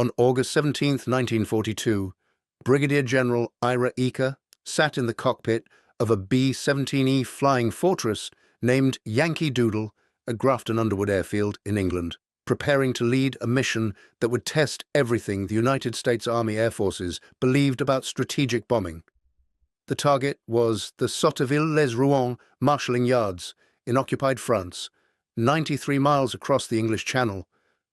On August 17th, 1942, Brigadier General Ira Eaker sat in the cockpit of a B-17E Flying Fortress named Yankee Doodle at Grafton Underwood airfield in England, preparing to lead a mission that would test everything the United States Army Air Forces believed about strategic bombing. The target was the Sotteville-lès-Rouen marshalling yards in occupied France, 93 miles across the English Channel.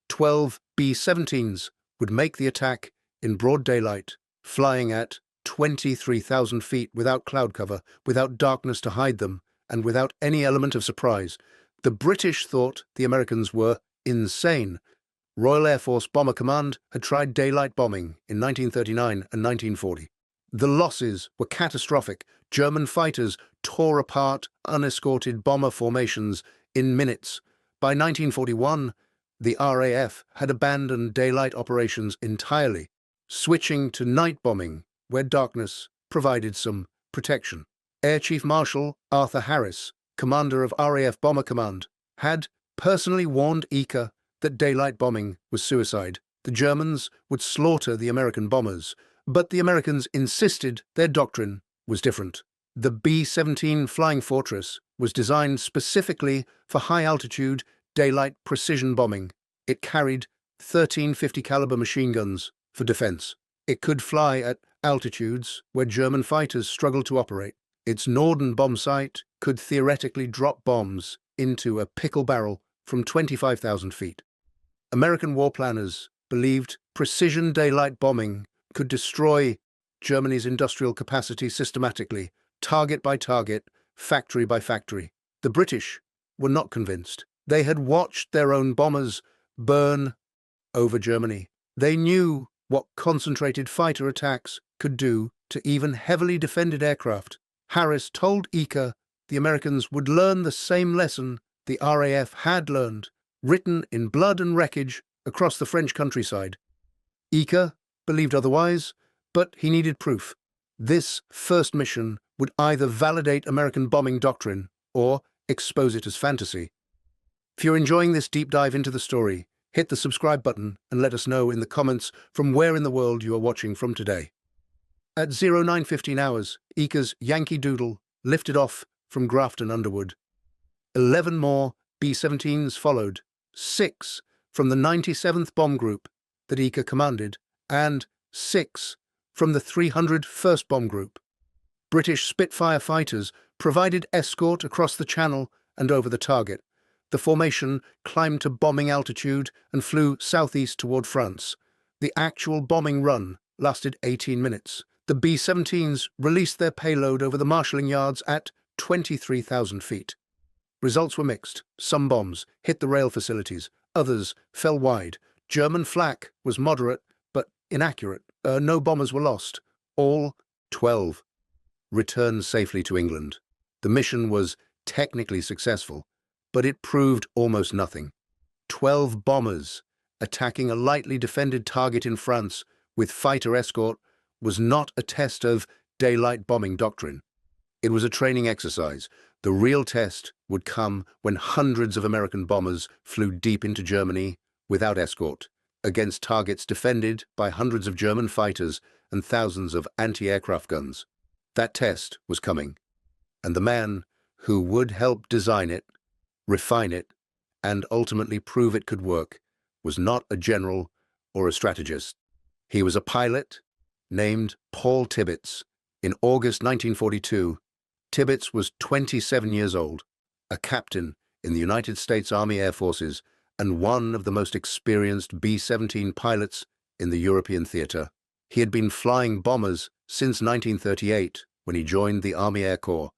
12 B-17s would make the attack in broad daylight, flying at 23,000 feet without cloud cover, without darkness to hide them, and without any element of surprise. The British thought the Americans were insane. Royal Air Force Bomber Command had tried daylight bombing in 1939 and 1940. The losses were catastrophic. German fighters tore apart unescorted bomber formations in minutes. By 1941, the RAF had abandoned daylight operations entirely, switching to night bombing, where darkness provided some protection. Air Chief Marshal Arthur Harris, commander of RAF Bomber Command, had personally warned Eaker that daylight bombing was suicide. The Germans would slaughter the American bombers, but the Americans insisted their doctrine was different. The B-17 Flying Fortress was designed specifically for high-altitude, daylight precision bombing. It carried 13 50 caliber machine guns for defense. It could fly at altitudes where German fighters struggled to operate. Its Norden bomb sight could theoretically drop bombs into a pickle barrel from 25,000 feet. American war planners believed precision daylight bombing could destroy Germany's industrial capacity systematically, target by target, factory by factory. The British were not convinced. They had watched their own bombers burn over Germany. They knew what concentrated fighter attacks could do to even heavily defended aircraft. Harris told Eaker the Americans would learn the same lesson the RAF had learned, written in blood and wreckage across the French countryside. Eaker believed otherwise, but he needed proof. This first mission would either validate American bombing doctrine or expose it as fantasy. If you're enjoying this deep dive into the story, hit the subscribe button and let us know in the comments from where in the world you are watching from today. At 09:15 hours, Eaker's Yankee Doodle lifted off from Grafton Underwood. 11 more B-17s followed, 6 from the 97th Bomb Group that Eaker commanded, and 6 from the 301st Bomb Group. British Spitfire fighters provided escort across the Channel and over the target. The formation climbed to bombing altitude and flew southeast toward France. The actual bombing run lasted 18 minutes. The B-17s released their payload over the marshalling yards at 23,000 feet. Results were mixed. Some bombs hit the rail facilities, others fell wide. German flak was moderate but inaccurate. No bombers were lost. All 12 returned safely to England. The mission was technically successful, but it proved almost nothing. 12 bombers attacking a lightly defended target in France with fighter escort was not a test of daylight bombing doctrine. It was a training exercise. The real test would come when hundreds of American bombers flew deep into Germany without escort, against targets defended by hundreds of German fighters and thousands of anti-aircraft guns. That test was coming, and the man who would help design it, refine it, and ultimately prove it could work was not a general or a strategist. He was a pilot named Paul Tibbets. In August 1942, Tibbets was 27 years old, a captain in the United States Army Air Forces and one of the most experienced B-17 pilots in the European theater. He had been flying bombers since 1938 when he joined the Army Air Corps.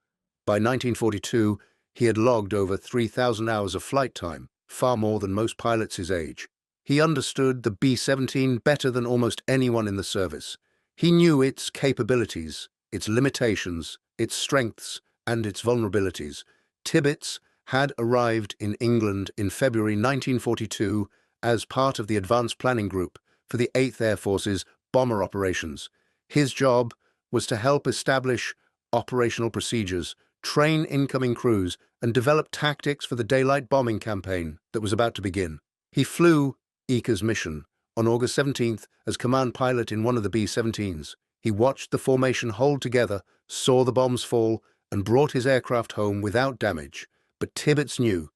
By 1942, he had logged over 3,000 hours of flight time, far more than most pilots his age. He understood the B-17 better than almost anyone in the service. He knew its capabilities, its limitations, its strengths, and its vulnerabilities. Tibbets had arrived in England in February 1942 as part of the Advanced Planning Group for the 8th Air Force's bomber operations. His job was to help establish operational procedures, train incoming crews, and develop tactics for the daylight bombing campaign that was about to begin. He flew Eaker's mission On August 17th, as command pilot in one of the B-17s, he watched the formation hold together, saw the bombs fall, and brought his aircraft home without damage. But Tibbets knew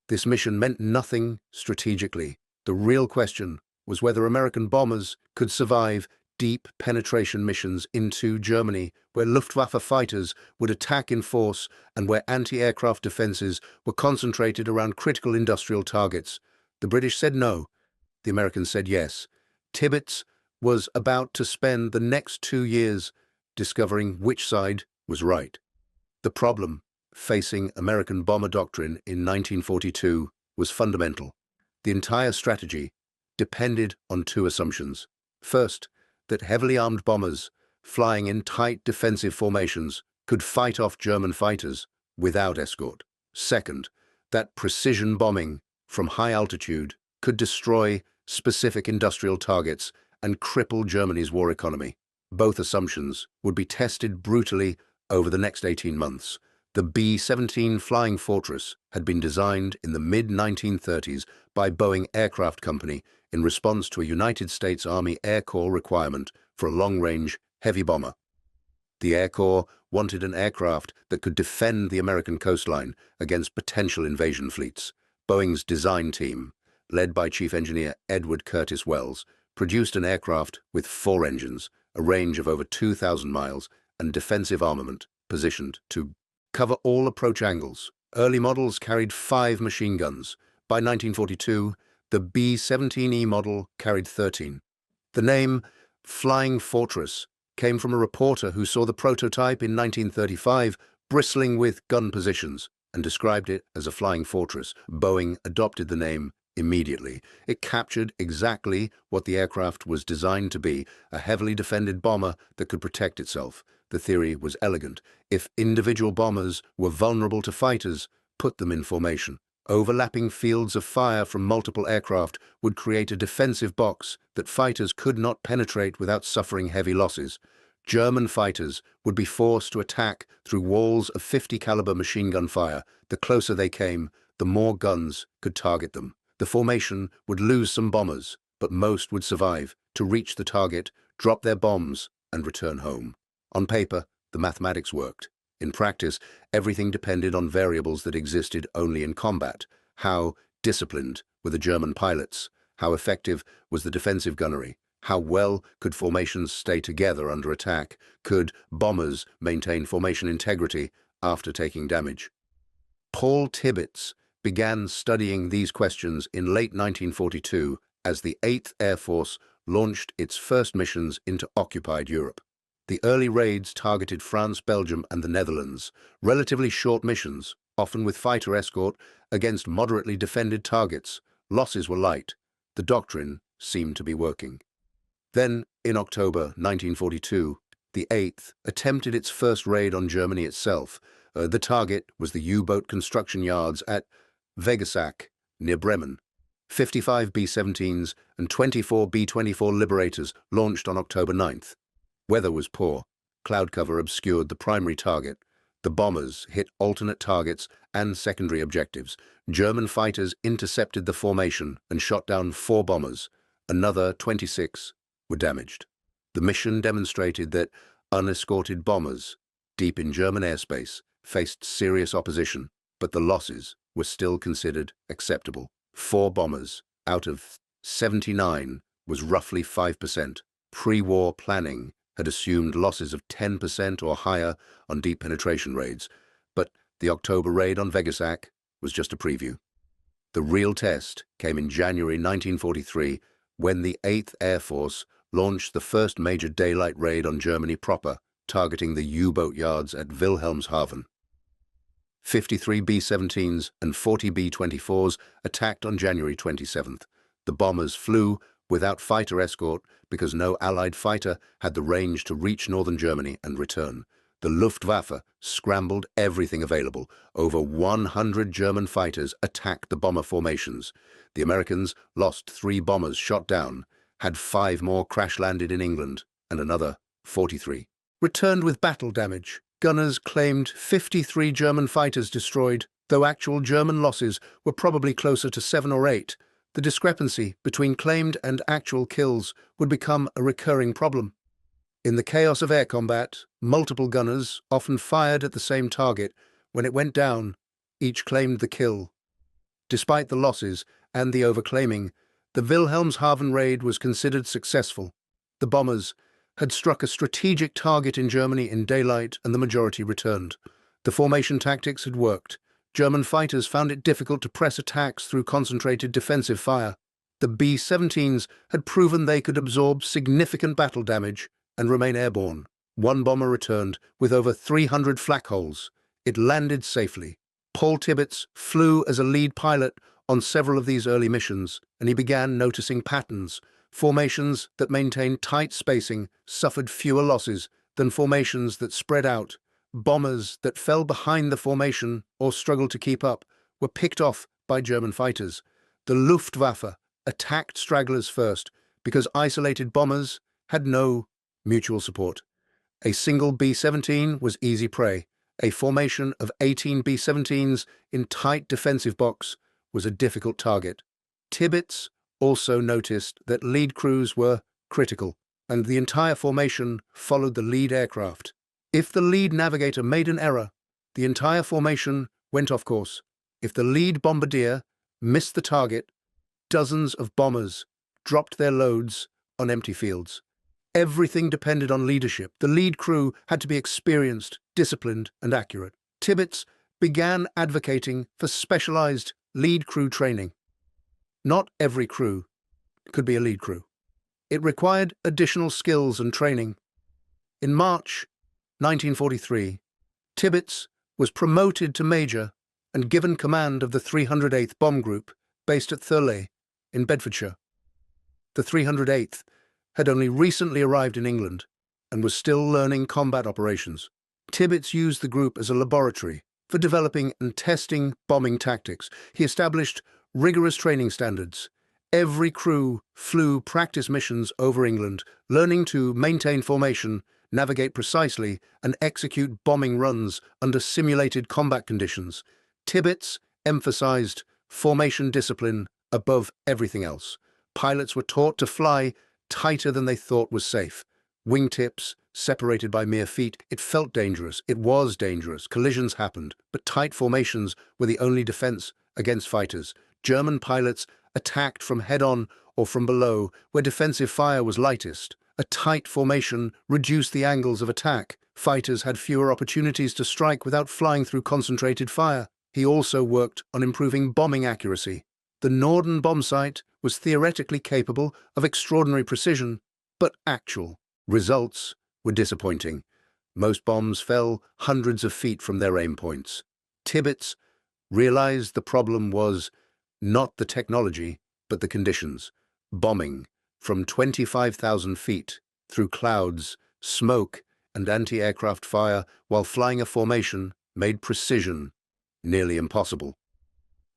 this mission meant nothing strategically. The real question was whether American bombers could survive deep penetration missions into Germany, where Luftwaffe fighters would attack in force and where anti-aircraft defenses were concentrated around critical industrial targets. The British said no. The Americans said yes. Tibbets was about to spend the next 2 years discovering which side was right. The problem facing American bomber doctrine in 1942 was fundamental. The entire strategy depended on two assumptions. First, that heavily armed bombers flying in tight defensive formations could fight off German fighters without escort. Second, that precision bombing from high altitude could destroy specific industrial targets and cripple Germany's war economy. Both assumptions would be tested brutally over the next 18 months. The B-17 Flying Fortress had been designed in the mid-1930s by Boeing Aircraft Company in response to a United States Army Air Corps requirement for a long-range heavy bomber. The Air Corps wanted an aircraft that could defend the American coastline against potential invasion fleets. Boeing's design team, led by Chief Engineer Edward Curtis Wells, produced an aircraft with 4 engines, a range of over 2,000 miles, and defensive armament positioned to cover all approach angles. Early models carried 5 machine guns. By 1942, the B-17E model carried 13. The name Flying Fortress came from a reporter who saw the prototype in 1935 bristling with gun positions and described it as a flying fortress. Boeing adopted the name immediately. It captured exactly what the aircraft was designed to be, a heavily defended bomber that could protect itself. The theory was elegant. If individual bombers were vulnerable to fighters, put them in formation. Overlapping fields of fire from multiple aircraft would create a defensive box that fighters could not penetrate without suffering heavy losses. German fighters would be forced to attack through walls of 50 caliber machine gun fire. The closer they came, the more guns could target them. The formation would lose some bombers, but most would survive to reach the target, drop their bombs, and return home. On paper, the mathematics worked. In practice, everything depended on variables that existed only in combat. How disciplined were the German pilots? How effective was the defensive gunnery? How well could formations stay together under attack? Could bombers maintain formation integrity after taking damage? Paul Tibbets began studying these questions in late 1942 as the 8th Air Force launched its first missions into occupied Europe. The early raids targeted France, Belgium, and the Netherlands, relatively short missions, often with fighter escort, against moderately defended targets. Losses were light. The doctrine seemed to be working. Then, in October 1942, the 8th attempted its first raid on Germany itself. The target was the U-boat construction yards at Wegessack, near Bremen. 55 B-17s and 24 B-24 Liberators launched on October 9th. Weather was poor. Cloud cover obscured the primary target. The bombers hit alternate targets and secondary objectives. German fighters intercepted the formation and shot down 4 bombers. Another 26 were damaged. The mission demonstrated that unescorted bombers, deep in German airspace, faced serious opposition, but the losses were still considered acceptable. 4 bombers out of 79 was roughly 5%. Pre-war planning had assumed losses of 10% or higher on deep penetration raids, but the October raid on Wegessack was just a preview. The real test came in January 1943 when the 8th Air Force launched the first major daylight raid on Germany proper, targeting the U-boat yards at Wilhelmshaven. 53 B-17s and 40 B-24s attacked on January 27th. The bombers flew without fighter escort because no Allied fighter had the range to reach northern Germany and return. The Luftwaffe scrambled everything available. Over 100 German fighters attacked the bomber formations. The Americans lost 3 bombers shot down, had 5 more crash-landed in England, and another 43 returned with battle damage. Gunners claimed 53 German fighters destroyed, though actual German losses were probably closer to 7 or 8. The discrepancy between claimed and actual kills would become a recurring problem. In the chaos of air combat, multiple gunners often fired at the same target. When it went down, each claimed the kill. Despite the losses and the overclaiming, the Wilhelmshaven raid was considered successful. The bombers had struck a strategic target in Germany in daylight, and the majority returned. The formation tactics had worked. German fighters found it difficult to press attacks through concentrated defensive fire. The B-17s had proven they could absorb significant battle damage and remain airborne. One bomber returned with over 300 flak holes. It landed safely. Paul Tibbets flew as a lead pilot on several of these early missions, and he began noticing patterns. Formations that maintained tight spacing suffered fewer losses than formations that spread out. Bombers that fell behind the formation or struggled to keep up were picked off by German fighters. The Luftwaffe attacked stragglers first because isolated bombers had no mutual support. A single B-17 was easy prey. A formation of 18 B-17s in tight defensive box was a difficult target. Tibbets also noticed that lead crews were critical, and the entire formation followed the lead aircraft. If the lead navigator made an error, the entire formation went off course. If the lead bombardier missed the target, dozens of bombers dropped their loads on empty fields. Everything depended on leadership. The lead crew had to be experienced, disciplined, and accurate. Tibbets began advocating for specialized lead crew training. Not every crew could be a lead crew. It required additional skills and training. In March 1943, Tibbets was promoted to major and given command of the 308th Bomb Group based at Thurley in Bedfordshire. The 308th had only recently arrived in England and was still learning combat operations. Tibbets used the group as a laboratory for developing and testing bombing tactics. He established rigorous training standards. Every crew flew practice missions over England, learning to maintain formation, navigate precisely, and execute bombing runs under simulated combat conditions. Tibbets emphasized formation discipline above everything else. Pilots were taught to fly tighter than they thought was safe. Wingtips separated by mere feet. It felt dangerous. It was dangerous. Collisions happened, but tight formations were the only defense against fighters. German pilots attacked from head-on or from below, where defensive fire was lightest. A tight formation reduced the angles of attack. Fighters had fewer opportunities to strike without flying through concentrated fire. He also worked on improving bombing accuracy. The Norden bomb site was theoretically capable of extraordinary precision, but actual results were disappointing. Most bombs fell hundreds of feet from their aim points. Tibbets realized the problem was not the technology, but the conditions. Bombing from 25,000 feet through clouds, smoke, and anti-aircraft fire while flying a formation made precision nearly impossible.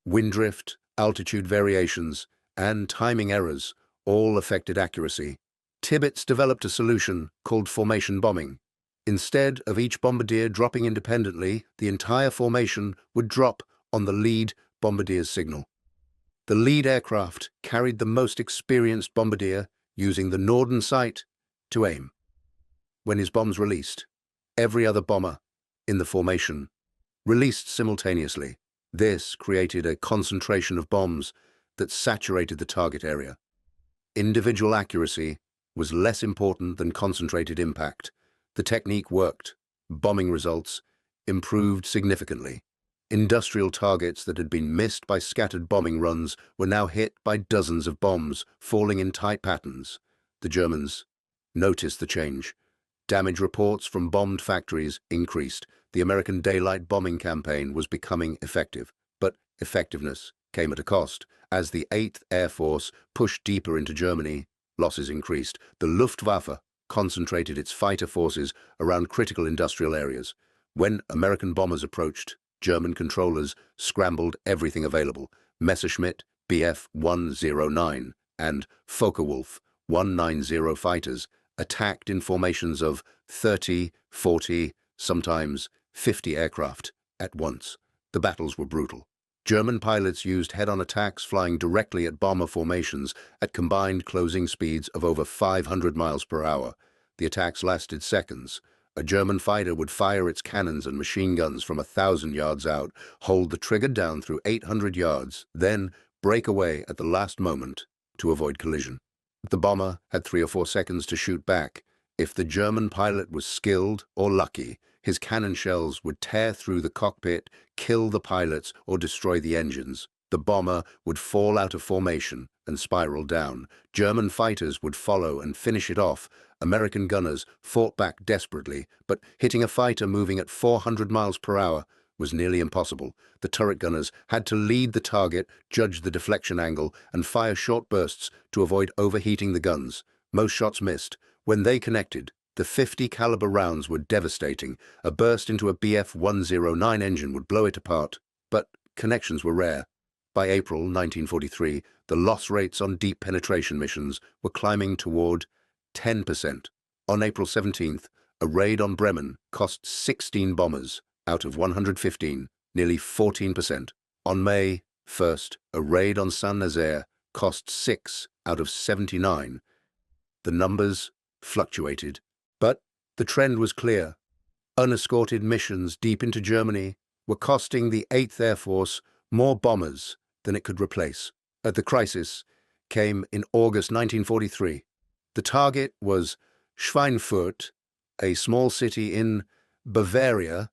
Wind drift, altitude variations, and timing errors all affected accuracy. Tibbets developed a solution called formation bombing. Instead of each bombardier dropping independently, the entire formation would drop on the lead bombardier's signal. The lead aircraft carried the most experienced bombardier using the Norden sight to aim. When his bombs released, every other bomber in the formation released simultaneously. This created a concentration of bombs that saturated the target area. Individual accuracy was less important than concentrated impact. The technique worked. Bombing results improved significantly. Industrial targets that had been missed by scattered bombing runs were now hit by dozens of bombs falling in tight patterns. The Germans noticed the change. Damage reports from bombed factories increased. The American daylight bombing campaign was becoming effective, but effectiveness came at a cost. As the 8th Air Force pushed deeper into Germany, losses increased. The Luftwaffe concentrated its fighter forces around critical industrial areas. When American bombers approached, German controllers scrambled everything available. Messerschmitt Bf 109 and Focke-Wulf 190 fighters attacked in formations of 30, 40, sometimes 50 aircraft at once. The battles were brutal. German pilots used head-on attacks flying directly at bomber formations at combined closing speeds of over 500 miles per hour. The attacks lasted seconds. A German fighter would fire its cannons and machine guns from 1,000 yards out, hold the trigger down through 800 yards, then break away at the last moment to avoid collision. The bomber had 3 or 4 seconds to shoot back. If the German pilot was skilled or lucky, his cannon shells would tear through the cockpit, kill the pilots, or destroy the engines. The bomber would fall out of formation and spiral down. German fighters would follow and finish it off. American gunners fought back desperately, but hitting a fighter moving at 400 miles per hour was nearly impossible. The turret gunners had to lead the target, judge the deflection angle, and fire short bursts to avoid overheating the guns. Most shots missed. When they connected, the 50 caliber rounds were devastating. A burst into a Bf-109 engine would blow it apart, but connections were rare. By April 1943, the loss rates on deep penetration missions were climbing toward 10%. On April 17th, a raid on Bremen cost 16 bombers out of 115, nearly 14%. On May 1st, a raid on Saint-Nazaire cost 6 out of 79. The numbers fluctuated, but the trend was clear. Unescorted missions deep into Germany were costing the 8th Air Force more bombers than it could replace. The crisis came in August 1943. The target was Schweinfurt, a small city in Bavaria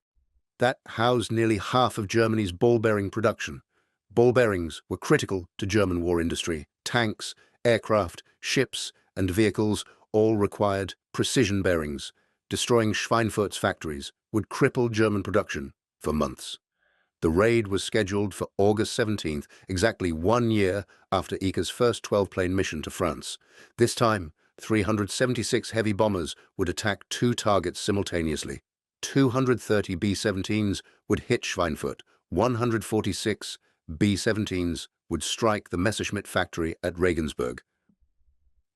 that housed nearly half of Germany's ball bearing production. Ball bearings were critical to German war industry. Tanks, aircraft, ships, and vehicles all required precision bearings. Destroying Schweinfurt's factories would cripple German production for months. The raid was scheduled for August 17th, exactly 1 year after Eaker's first 12-plane mission to France. This time, 376 heavy bombers would attack 2 targets simultaneously. 230 B-17s would hit Schweinfurt. 146 B-17s would strike the Messerschmitt factory at Regensburg.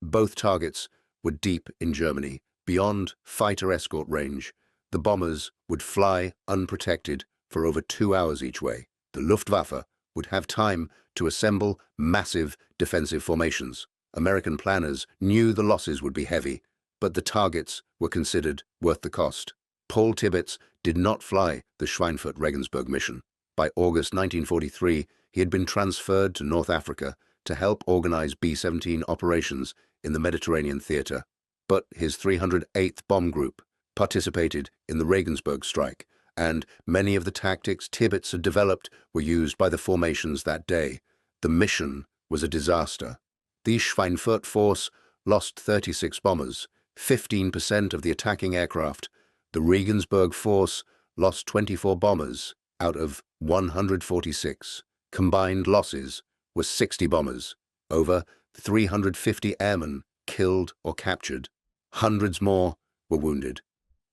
Both targets were deep in Germany, beyond fighter escort range. The bombers would fly unprotected for over 2 hours each way. The Luftwaffe would have time to assemble massive defensive formations. American planners knew the losses would be heavy, but the targets were considered worth the cost. Paul Tibbets did not fly the Schweinfurt-Regensburg mission. By August 1943, he had been transferred to North Africa to help organize B-17 operations in the Mediterranean theater. But his 308th Bomb Group participated in the Regensburg strike, and many of the tactics Tibbets had developed were used by the formations that day. The mission was a disaster. The Schweinfurt force lost 36 bombers, 15% of the attacking aircraft. The Regensburg force lost 24 bombers out of 146. Combined losses were 60 bombers, over 350 airmen killed or captured. Hundreds more were wounded.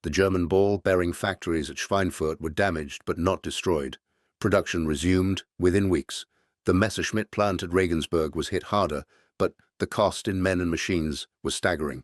The German ball-bearing factories at Schweinfurt were damaged but not destroyed. Production resumed within weeks. The Messerschmitt plant at Regensburg was hit harder, but the cost in men and machines was staggering.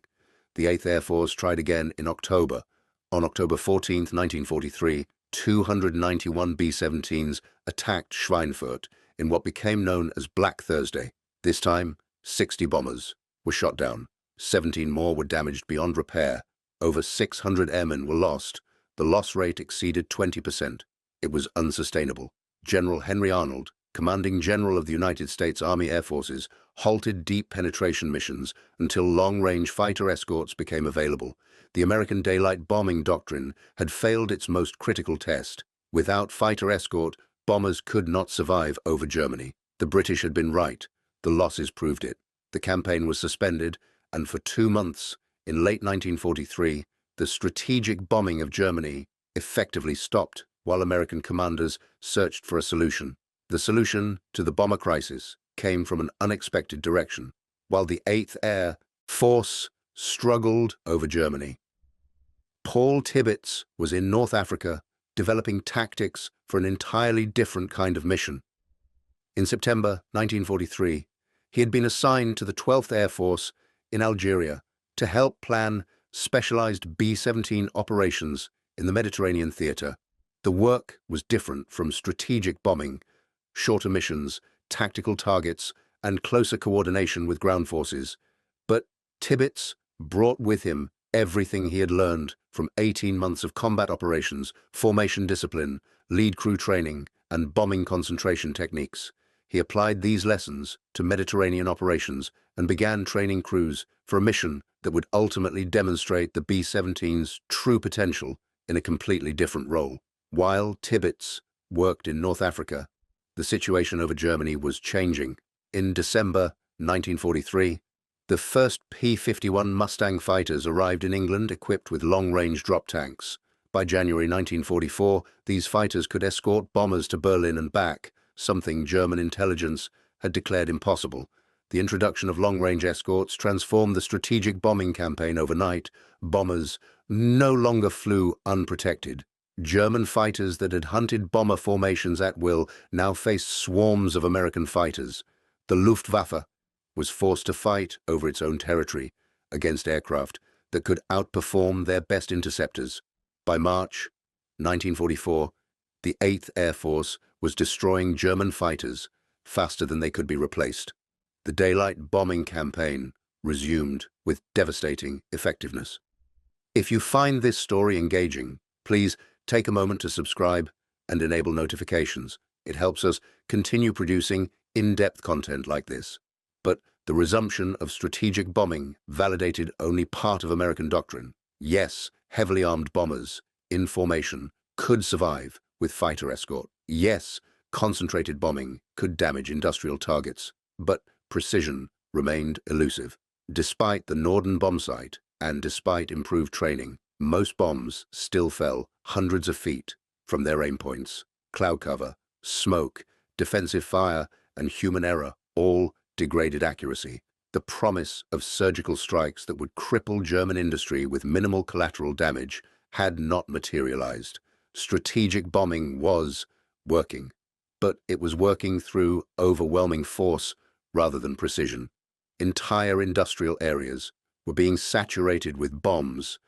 The 8th Air Force tried again in October. On October 14, 1943, 291 B-17s attacked Schweinfurt in what became known as Black Thursday. This time, 60 bombers were shot down. 17 more were damaged beyond repair. Over 600 airmen were lost. The loss rate exceeded 20%. It was unsustainable. General Henry Arnold, commanding general of the United States Army Air Forces, halted deep penetration missions until long-range fighter escorts became available. The American daylight bombing doctrine had failed its most critical test. Without fighter escort, bombers could not survive over Germany. The British had been right. The losses proved it. The campaign was suspended, and for 2 months, in late 1943, the strategic bombing of Germany effectively stopped while American commanders searched for a solution. The solution to the bomber crisis came from an unexpected direction. While the 8th Air Force struggled over Germany, Paul Tibbets was in North Africa developing tactics for an entirely different kind of mission. In September 1943, he had been assigned to the 12th Air Force in Algeria to help plan specialized B-17 operations in the Mediterranean theater. The work was different from strategic bombing. shorter missions, tactical targets, and closer coordination with ground forces. But Tibbets brought with him everything he had learned from 18 months of combat operations, formation discipline, lead crew training, and bombing concentration techniques. He applied these lessons to Mediterranean operations and began training crews for a mission that would ultimately demonstrate the B-17's true potential in a completely different role. While Tibbets worked in North Africa, the situation over Germany was changing. In December 1943, the first P-51 Mustang fighters arrived in England equipped with long-range drop tanks. By January 1944, these fighters could escort bombers to Berlin and back, something German intelligence had declared impossible. The introduction of long-range escorts transformed the strategic bombing campaign overnight. Bombers no longer flew unprotected. German fighters that had hunted bomber formations at will now faced swarms of American fighters. The Luftwaffe was forced to fight over its own territory against aircraft that could outperform their best interceptors. By March 1944, the 8th Air Force was destroying German fighters faster than they could be replaced. The daylight bombing campaign resumed with devastating effectiveness. If you find this story engaging, please take a moment to subscribe and enable notifications. It helps us continue producing in-depth content like this. But the resumption of strategic bombing validated only part of American doctrine. Yes, heavily armed bombers in formation could survive with fighter escort. Yes, concentrated bombing could damage industrial targets, but precision remained elusive. Despite the Norden bombsight and despite improved training, most bombs still fell hundreds of feet from their aim points. Cloud cover, smoke, defensive fire, and human error all degraded accuracy. The promise of surgical strikes that would cripple German industry with minimal collateral damage had not materialized. Strategic bombing was working, but it was working through overwhelming force rather than precision. Entire industrial areas were being saturated with bombs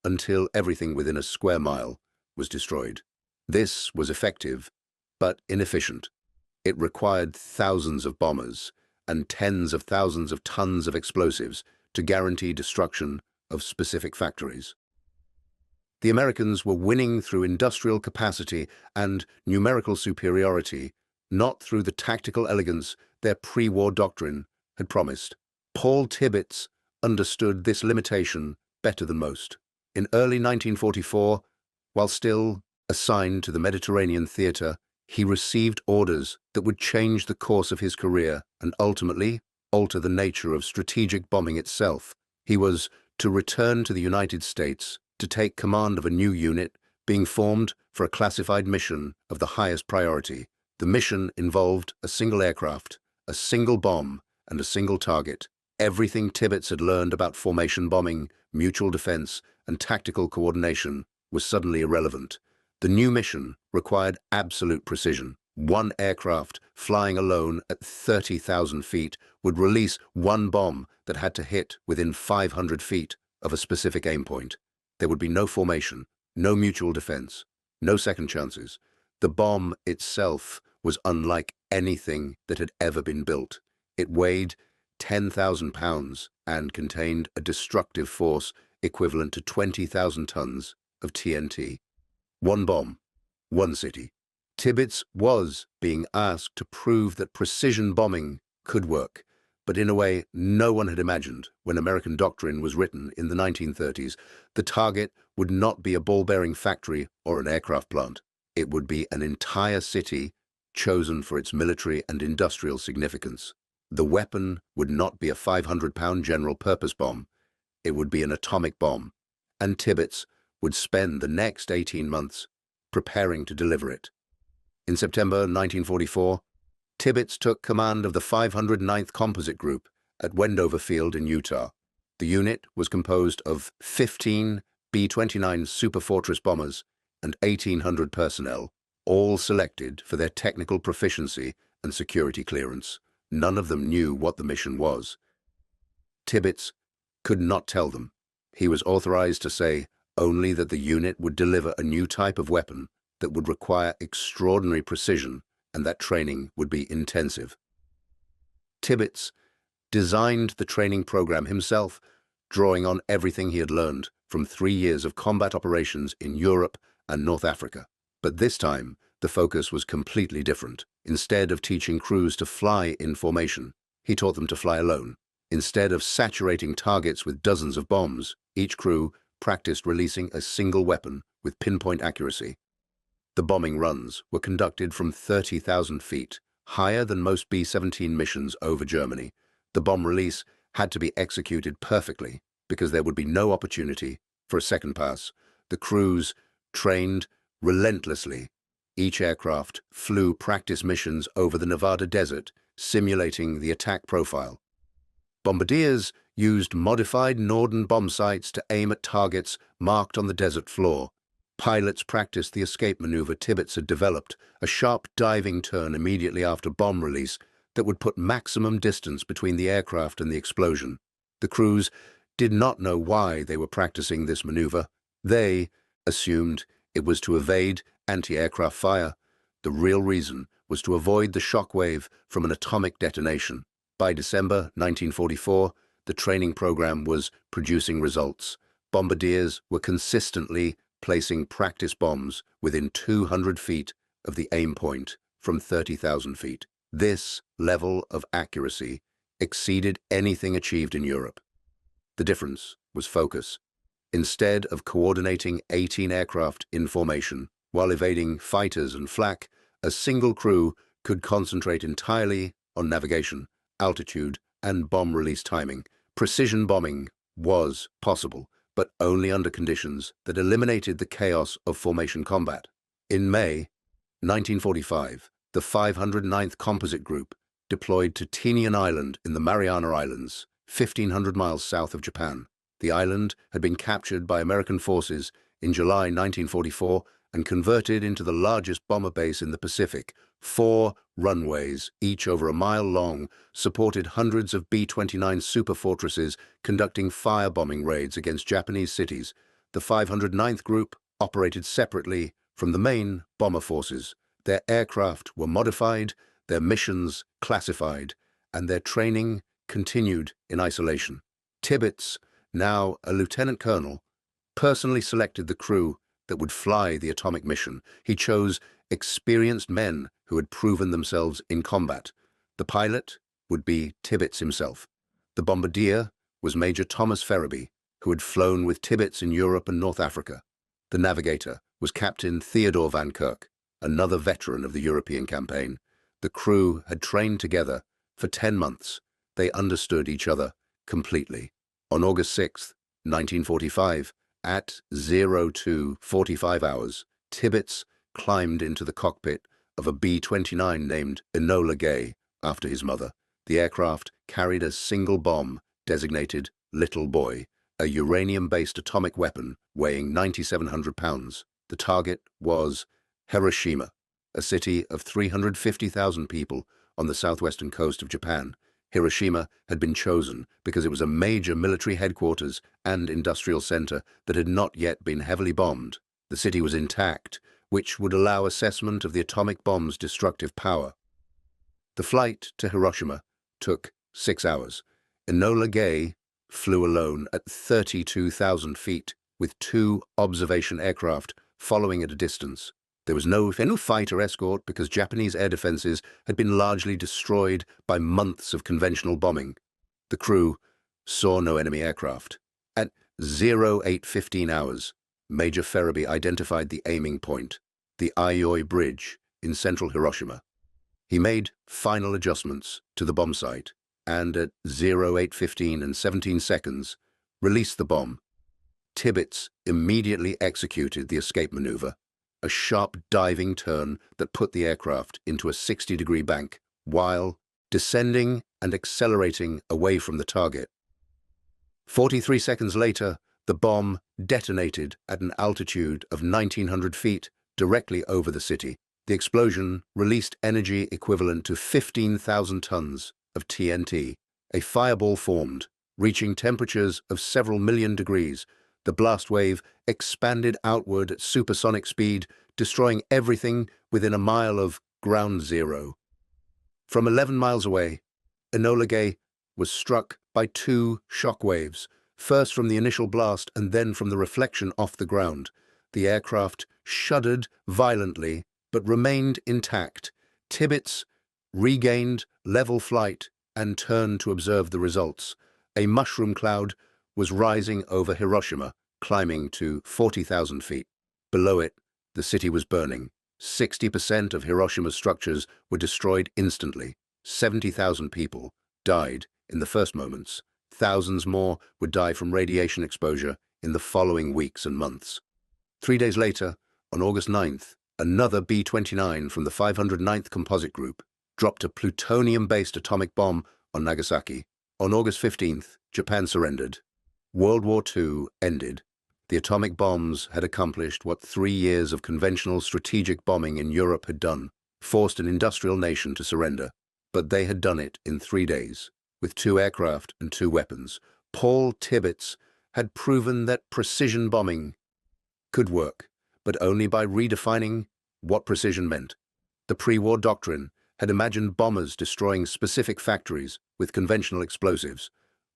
until everything within a square mile was destroyed. This was effective, but inefficient. It required thousands of bombers and tens of thousands of tons of explosives to guarantee destruction of specific factories. The Americans were winning through industrial capacity and numerical superiority, not through the tactical elegance their pre-war doctrine had promised. Paul Tibbets understood this limitation better than most. In early 1944, while still assigned to the Mediterranean theater, he received orders that would change the course of his career and ultimately alter the nature of strategic bombing itself. He was to return to the United States to take command of a new unit being formed for a classified mission of the highest priority. The mission involved a single aircraft, a single bomb, and a single target. Everything Tibbets had learned about formation bombing, mutual defense, and tactical coordination was suddenly irrelevant. The new mission required absolute precision. One aircraft flying alone at 30,000 feet would release one bomb that had to hit within 500 feet of a specific aim point. There would be no formation, no mutual defense, no second chances. The bomb itself was unlike anything that had ever been built. It weighed 10,000 pounds and contained a destructive force equivalent to 20,000 tons of TNT. One bomb, one city. Tibbets was being asked to prove that precision bombing could work, but in a way no one had imagined when American doctrine was written in the 1930s. The target would not be a ball-bearing factory or an aircraft plant. It would be an entire city chosen for its military and industrial significance. The weapon would not be a 500-pound general-purpose bomb. It would be an atomic bomb, and Tibbets would spend the next 18 months preparing to deliver it. In September 1944, Tibbets took command of the 509th Composite Group at Wendover Field in Utah. The unit was composed of 15 B-29 Super Fortress bombers and 1,800 personnel, all selected for their technical proficiency and security clearance. None of them knew what the mission was. Tibbets could not tell them. He was authorized to say only that the unit would deliver a new type of weapon that would require extraordinary precision and that training would be intensive. Tibbets designed the training program himself, drawing on everything he had learned from 3 years of combat operations in Europe and North Africa. But this time, the focus was completely different. Instead of teaching crews to fly in formation, he taught them to fly alone. Instead of saturating targets with dozens of bombs, each crew practiced releasing a single weapon with pinpoint accuracy. The bombing runs were conducted from 30,000 feet, higher than most B-17 missions over Germany. The bomb release had to be executed perfectly because there would be no opportunity for a second pass. The crews trained relentlessly. Each aircraft flew practice missions over the Nevada desert, simulating the attack profile. Bombardiers used modified Norden bomb sights to aim at targets marked on the desert floor. Pilots practiced the escape maneuver Tibbets had developed, a sharp diving turn immediately after bomb release that would put maximum distance between the aircraft and the explosion. The crews did not know why they were practicing this maneuver. They assumed it was to evade anti-aircraft fire. The real reason was to avoid the shockwave from an atomic detonation. By December 1944, the training program was producing results. Bombardiers were consistently placing practice bombs within 200 feet of the aim point from 30,000 feet. This level of accuracy exceeded anything achieved in Europe. The difference was focus. Instead of coordinating 18 aircraft in formation while evading fighters and flak, a single crew could concentrate entirely on navigation, altitude, and bomb release timing. Precision bombing was possible, but only under conditions that eliminated the chaos of formation combat. In May 1945, the 509th Composite Group deployed to Tinian Island in the Mariana Islands, 1,500 miles south of Japan. The island had been captured by American forces in July 1944 and converted into the largest bomber base in the Pacific. 4 runways, each over a mile long, supported hundreds of B-29 super fortresses conducting firebombing raids against Japanese cities. The 509th Group operated separately from the main bomber forces. Their aircraft were modified, their missions classified, and their training continued in isolation. Tibbets, now a lieutenant colonel, personally selected the crew that would fly the atomic mission. He chose experienced men who had proven themselves in combat. The pilot would be Tibbets himself. The bombardier was Major Thomas Ferriby, who had flown with Tibbets in Europe and North Africa. The navigator was Captain Theodore Van Kirk, another veteran of the European campaign. The crew had trained together for 10 months. They understood each other completely. On August 6, 1945, at 02:45 hours, Tibbets climbed into the cockpit of a B-29 named Enola Gay after his mother. The aircraft carried a single bomb designated Little Boy, a uranium-based atomic weapon weighing 9,700 pounds. The target was Hiroshima, a city of 350,000 people on the southwestern coast of Japan. Hiroshima had been chosen because it was a major military headquarters and industrial center that had not yet been heavily bombed. The city was intact, which would allow assessment of the atomic bomb's destructive power. The flight to Hiroshima took 6 hours. Enola Gay flew alone at 32,000 feet with 2 observation aircraft following at a distance. There was no fighter escort because Japanese air defenses had been largely destroyed by months of conventional bombing. The crew saw no enemy aircraft. At 08:15 hours, Major Ferriby identified the aiming point, the Aioi Bridge in central Hiroshima. He made final adjustments to the bomb sight and at 08:15 and 17 seconds released the bomb. Tibbets immediately executed the escape maneuver, a sharp diving turn that put the aircraft into a 60-degree bank while descending and accelerating away from the target. 43 seconds later, the bomb detonated at an altitude of 1,900 feet directly over the city. The explosion released energy equivalent to 15,000 tons of TNT. A fireball formed, reaching temperatures of several million degrees. The blast wave expanded outward at supersonic speed, destroying everything within a mile of ground zero. From 11 miles away, Enola Gay was struck by two shock waves, first from the initial blast and then from the reflection off the ground. The aircraft shuddered violently but remained intact. Tibbets regained level flight and turned to observe the results. A mushroom cloud was rising over Hiroshima, climbing to 40,000 feet. Below it, the city was burning. 60% of Hiroshima's structures were destroyed instantly. 70,000 people died in the first moments. Thousands more would die from radiation exposure in the following weeks and months. 3 days later, on August 9th, another B-29 from the 509th Composite Group dropped a plutonium-based atomic bomb on Nagasaki. On August 15th, Japan surrendered. World War II ended. The atomic bombs had accomplished what 3 years of conventional strategic bombing in Europe had done, forced an industrial nation to surrender. But they had done it in 3 days, with 2 aircraft and 2 weapons. Paul Tibbets had proven that precision bombing could work, but only by redefining what precision meant. The pre-war doctrine had imagined bombers destroying specific factories with conventional explosives.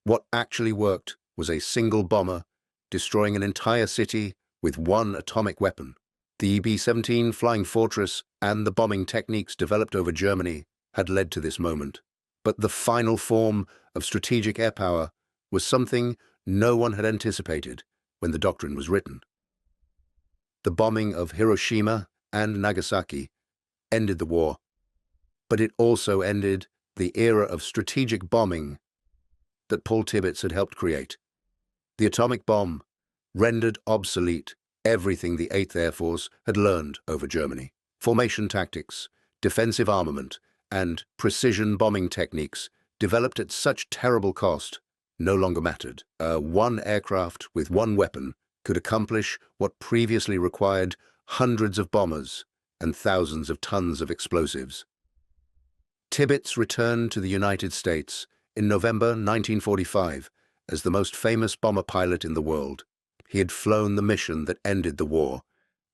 What actually worked was a single bomber destroying an entire city with 1 atomic weapon. The B-17 Flying Fortress and the bombing techniques developed over Germany had led to this moment. But the final form of strategic air power was something no one had anticipated when the doctrine was written. The bombing of Hiroshima and Nagasaki ended the war, but it also ended the era of strategic bombing that Paul Tibbets had helped create. The atomic bomb rendered obsolete everything the 8th Air Force had learned over Germany. Formation tactics, defensive armament, and precision bombing techniques developed at such terrible cost no longer mattered. One aircraft with 1 weapon could accomplish what previously required hundreds of bombers and thousands of tons of explosives. Tibbets returned to the United States in November 1945 as the most famous bomber pilot in the world. He had flown the mission that ended the war.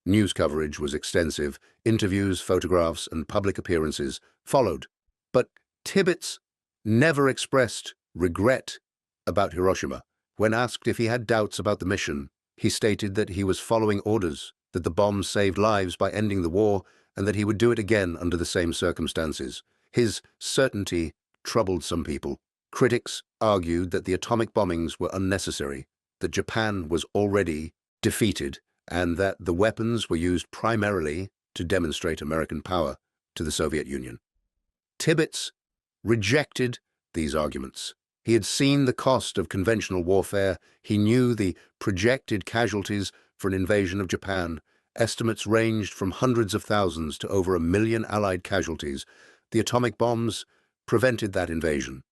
News coverage was extensive. Interviews, photographs, and public appearances followed. But Tibbets never expressed regret about Hiroshima. When asked if he had doubts about the mission, he stated that he was following orders, that the bomb saved lives by ending the war, and that he would do it again under the same circumstances. His certainty troubled some people. Critics argued that the atomic bombings were unnecessary, that Japan was already defeated, and that the weapons were used primarily to demonstrate American power to the Soviet Union. Tibbets rejected these arguments. He had seen the cost of conventional warfare. He knew the projected casualties for an invasion of Japan. Estimates ranged from hundreds of thousands to over 1 million Allied casualties. The atomic bombs prevented that invasion.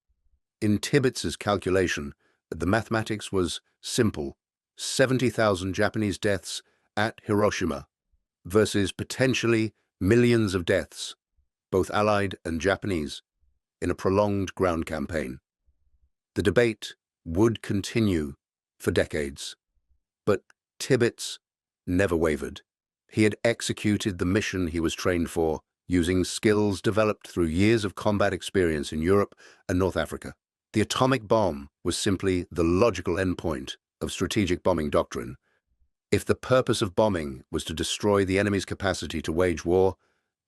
In Tibbets's calculation, the mathematics was simple: 70,000 Japanese deaths at Hiroshima versus potentially millions of deaths, both Allied and Japanese, in a prolonged ground campaign. The debate would continue for decades, but Tibbets never wavered. He had executed the mission he was trained for, using skills developed through years of combat experience in Europe and North Africa. The atomic bomb was simply the logical endpoint of strategic bombing doctrine. If the purpose of bombing was to destroy the enemy's capacity to wage war,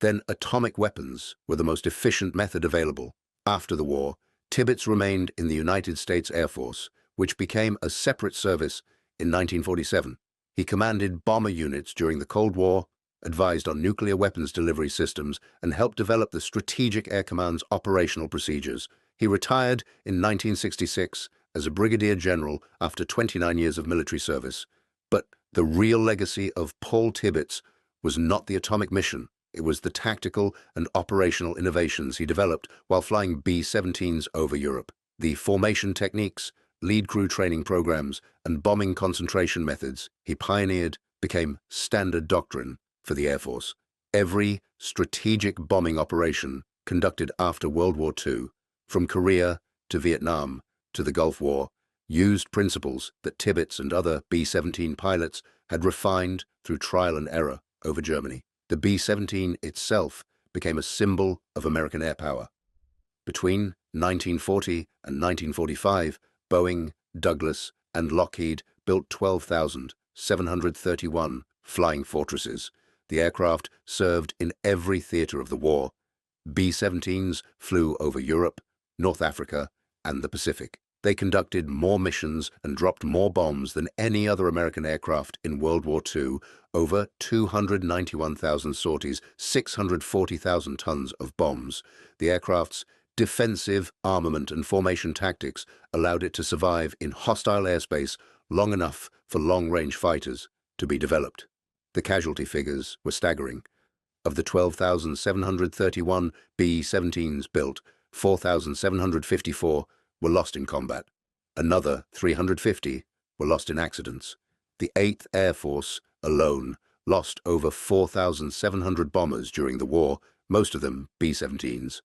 then atomic weapons were the most efficient method available. After the war, Tibbets remained in the United States Air Force, which became a separate service in 1947. He commanded bomber units during the Cold War, advised on nuclear weapons delivery systems, and helped develop the Strategic Air Command's operational procedures. He retired in 1966 as a Brigadier General after 29 years of military service. But the real legacy of Paul Tibbets was not the atomic mission. It was the tactical and operational innovations he developed while flying B-17s over Europe. The formation techniques, lead crew training programs, and bombing concentration methods he pioneered became standard doctrine for the Air Force. Every strategic bombing operation conducted after World War II, from Korea to Vietnam to the Gulf War, used principles that Tibbets and other B-17 pilots had refined through trial and error over Germany. The B-17 itself became a symbol of American air power. Between 1940 and 1945, Boeing, Douglas, and Lockheed built 12,731 Flying Fortresses. The aircraft served in every theater of the war. B-17s flew over Europe, North Africa, and the Pacific. They conducted more missions and dropped more bombs than any other American aircraft in World War II, over 291,000 sorties, 640,000 tons of bombs. The aircraft's defensive armament and formation tactics allowed it to survive in hostile airspace long enough for long-range fighters to be developed. The casualty figures were staggering. Of the 12,731 B-17s built, 4,754 were lost in combat. Another 350 were lost in accidents. The 8th Air Force alone lost over 4,700 bombers during the war, most of them B-17s.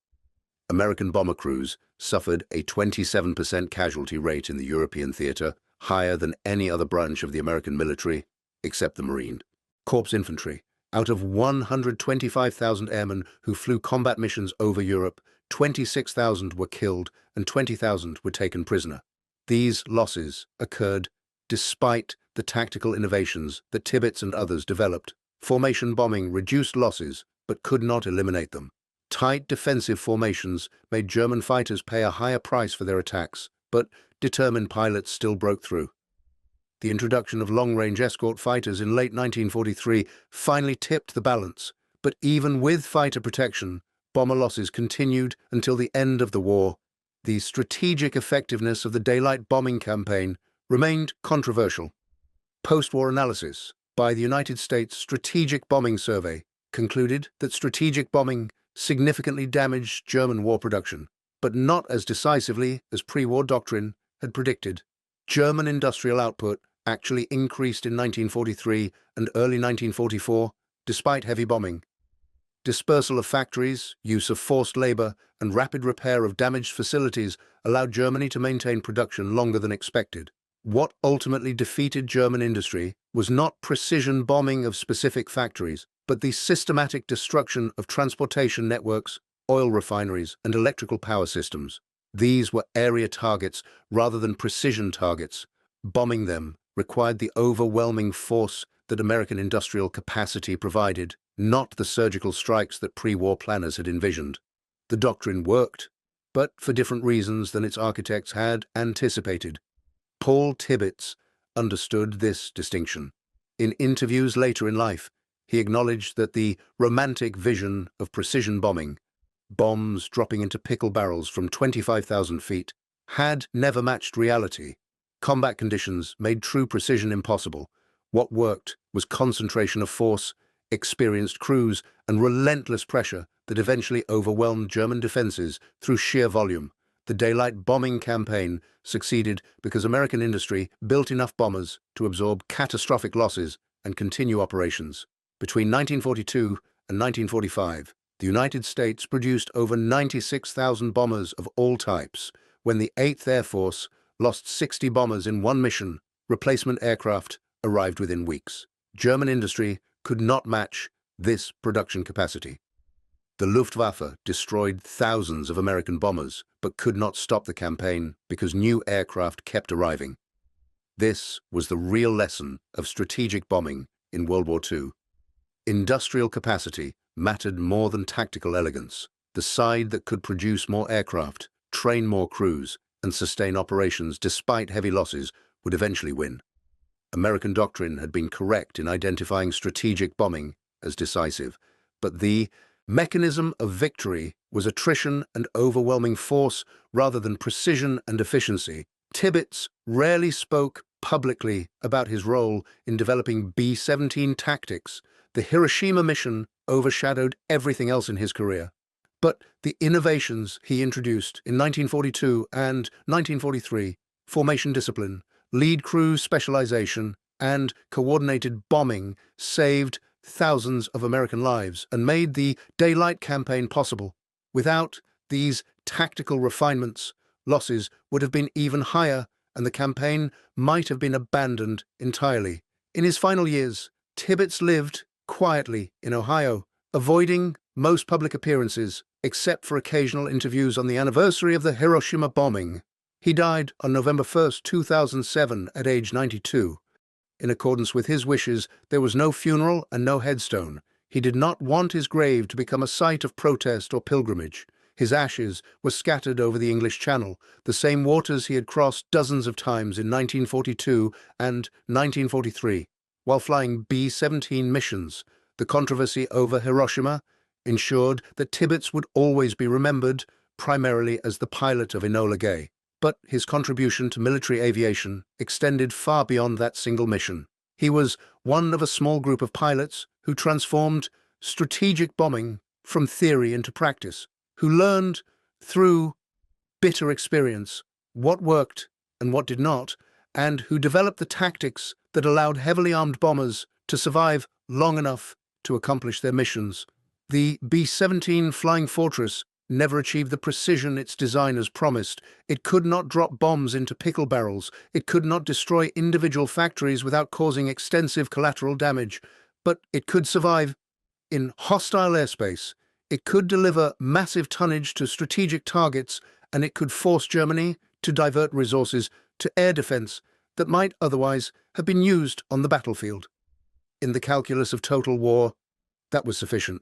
American bomber crews suffered a 27% casualty rate in the European theater, higher than any other branch of the American military, except the Marine Corps infantry. Out of 125,000 airmen who flew combat missions over Europe, 26,000 were killed and 20,000 were taken prisoner. These losses occurred despite the tactical innovations that Tibbets and others developed. Formation bombing reduced losses but could not eliminate them. Tight defensive formations made German fighters pay a higher price for their attacks, but determined pilots still broke through. The introduction of long-range escort fighters in late 1943 finally tipped the balance, but even with fighter protection, bomber losses continued until the end of the war. The strategic effectiveness of the daylight bombing campaign remained controversial. Post-war analysis by the United States Strategic Bombing Survey concluded that strategic bombing significantly damaged German war production, but not as decisively as pre-war doctrine had predicted. German industrial output actually increased in 1943 and early 1944, despite heavy bombing. Dispersal of factories, use of forced labor, and rapid repair of damaged facilities allowed Germany to maintain production longer than expected. What ultimately defeated German industry was not precision bombing of specific factories, but the systematic destruction of transportation networks, oil refineries, and electrical power systems. These were area targets rather than precision targets. Bombing them required the overwhelming force that American industrial capacity provided, not the surgical strikes that pre-war planners had envisioned. The doctrine worked, but for different reasons than its architects had anticipated. Paul Tibbets understood this distinction. In interviews later in life, he acknowledged that the romantic vision of precision bombing, bombs dropping into pickle barrels from 25,000 feet, had never matched reality. Combat conditions made true precision impossible. What worked was concentration of force, experienced crews, and relentless pressure that eventually overwhelmed German defenses through sheer volume. The daylight bombing campaign succeeded because American industry built enough bombers to absorb catastrophic losses and continue operations. Between 1942 and 1945, the United States produced over 96,000 bombers of all types. When the 8th Air Force lost 60 bombers in one mission, replacement aircraft arrived within weeks. German industry could not match this production capacity. The Luftwaffe destroyed thousands of American bombers, but could not stop the campaign because new aircraft kept arriving. This was the real lesson of strategic bombing in World War II. Industrial capacity mattered more than tactical elegance. The side that could produce more aircraft, train more crews, and sustain operations despite heavy losses would eventually win. American doctrine had been correct in identifying strategic bombing as decisive, but the mechanism of victory was attrition and overwhelming force rather than precision and efficiency. Tibbets rarely spoke publicly about his role in developing B-17 tactics. The Hiroshima mission overshadowed everything else in his career. But the innovations he introduced in 1942 and 1943, formation discipline, lead crew specialization, and coordinated bombing saved thousands of American lives and made the daylight campaign possible. Without these tactical refinements, losses would have been even higher and the campaign might have been abandoned entirely. In his final years, Tibbets lived quietly in Ohio, avoiding most public appearances, except for occasional interviews on the anniversary of the Hiroshima bombing. He died on November 1st, 2007, at age 92. In accordance with his wishes, there was no funeral and no headstone. He did not want his grave to become a site of protest or pilgrimage. His ashes were scattered over the English Channel, the same waters he had crossed dozens of times in 1942 and 1943, while flying B-17 missions. The controversy over Hiroshima ensured that Tibbets would always be remembered primarily as the pilot of Enola Gay. But his contribution to military aviation extended far beyond that single mission. He was one of a small group of pilots who transformed strategic bombing from theory into practice, who learned through bitter experience what worked and what did not, and who developed the tactics that allowed heavily armed bombers to survive long enough to accomplish their missions. The B-17 Flying Fortress never achieved the precision its designers promised. It could not drop bombs into pickle barrels. It could not destroy individual factories without causing extensive collateral damage. But it could survive in hostile airspace. It could deliver massive tonnage to strategic targets, and it could force Germany to divert resources to air defense that might otherwise have been used on the battlefield. In the calculus of total war, that was sufficient.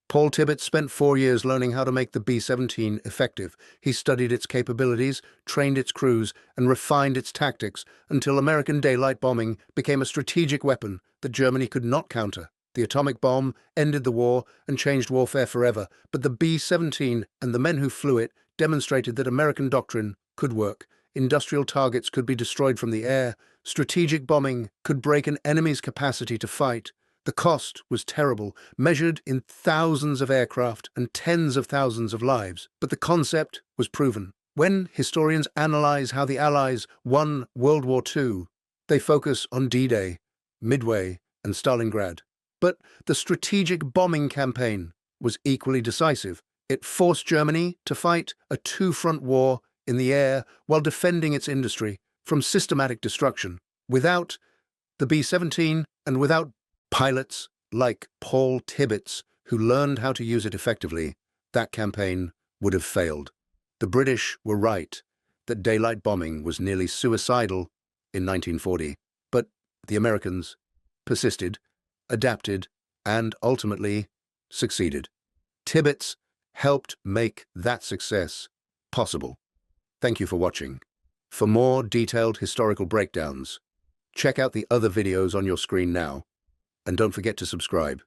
Paul Tibbets spent 4 years learning how to make the B-17 effective. He studied its capabilities, trained its crews, and refined its tactics until American daylight bombing became a strategic weapon that Germany could not counter. The atomic bomb ended the war and changed warfare forever, but the B-17 and the men who flew it demonstrated that American doctrine could work. Industrial targets could be destroyed from the air. Strategic bombing could break an enemy's capacity to fight. The cost was terrible, measured in thousands of aircraft and tens of thousands of lives, but the concept was proven. When historians analyze how the Allies won World War II, they focus on D-Day, Midway, and Stalingrad. But the strategic bombing campaign was equally decisive. It forced Germany to fight a two-front war in the air while defending its industry from systematic destruction. Without the B-17 and without pilots like Paul Tibbets, who learned how to use it effectively, that campaign would have failed. The British were right that daylight bombing was nearly suicidal in 1940, but the Americans persisted, adapted, and ultimately succeeded. Tibbets helped make that success possible. Thank you for watching. For more detailed historical breakdowns, check out the other videos on your screen now. And don't forget to subscribe.